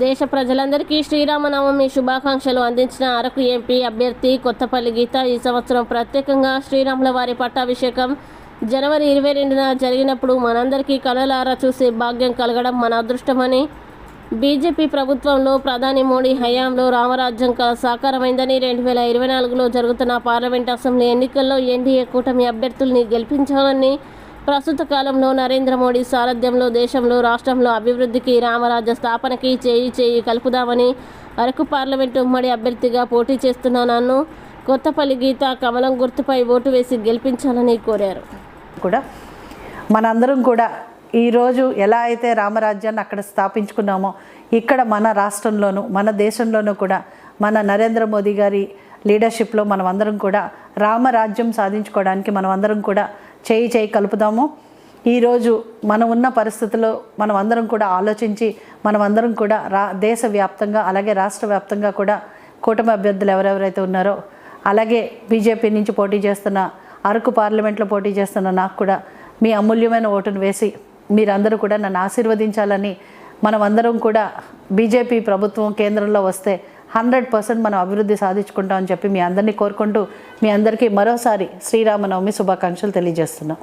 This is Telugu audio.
దేశ ప్రజలందరికీ శ్రీరామనవమి శుభాకాంక్షలు అందించిన అరకు ఎంపీ అభ్యర్థి కొత్తపల్లి గీత ఈ సంవత్సరం ప్రత్యేకంగా శ్రీరాముల వారి పట్టాభిషేకం జనవరి 22న జరిగినప్పుడు మనందరికీ కనులారా చూసే భాగ్యం కలగడం మన అదృష్టమని, బీజేపీ ప్రభుత్వంలో ప్రధాని మోడీ హయాంలో రామరాజ్యం సాకారమైందని, 2024లో జరుగుతున్న పార్లమెంట్ అసెంబ్లీ ఎన్నికల్లో ఎన్డీఏ కూటమి అభ్యర్థుల్ని గెలిపించాలని, ప్రస్తుత కాలంలో నరేంద్ర మోడీ సారథ్యంలో దేశంలో రాష్ట్రంలో అభివృద్ధికి రామరాజ్య స్థాపనకి చేయి కలుపుదామని అరకు పార్లమెంటు ఉమ్మడి అభ్యర్థిగా పోటీ చేస్తున్న నన్ను కొత్తపల్లి గీత కమలం గుర్తుపై ఓటు వేసి గెలిపించాలని కోరారు. కూడా మనందరం కూడా ఈరోజు ఎలా అయితే రామరాజ్యాన్ని అక్కడ స్థాపించుకున్నామో ఇక్కడ మన రాష్ట్రంలోనూ మన దేశంలోనూ కూడా మన నరేంద్ర మోదీ గారి లీడర్షిప్లో మనం అందరం కూడా రామరాజ్యం సాధించుకోవడానికి మనం అందరం కూడా చేయి కలుపుదాము. ఈరోజు మనం ఉన్న పరిస్థితుల్లో మనం అందరం కూడా ఆలోచించి మనం అందరం కూడా దేశవ్యాప్తంగా అలాగే రాష్ట్ర వ్యాప్తంగా కూడా కూటమి అభ్యర్థులు ఎవరెవరైతే ఉన్నారో, అలాగే బీజేపీ నుంచి పోటీ చేస్తున్న అరకు పార్లమెంట్లో పోటీ చేస్తున్న నాకు కూడా మీ అమూల్యమైన ఓటును వేసి మీరందరూ కూడా నన్ను ఆశీర్వదించాలని, మనం అందరం కూడా బీజేపీ ప్రభుత్వం కేంద్రంలో వస్తే 100% మనం అభివృద్ధి సాధించుకుంటామని చెప్పి మీ అందరినీ కోరుకుంటూ మీ అందరికీ మరోసారి శ్రీరామనవమి శుభాకాంక్షలు తెలియజేస్తున్నాం.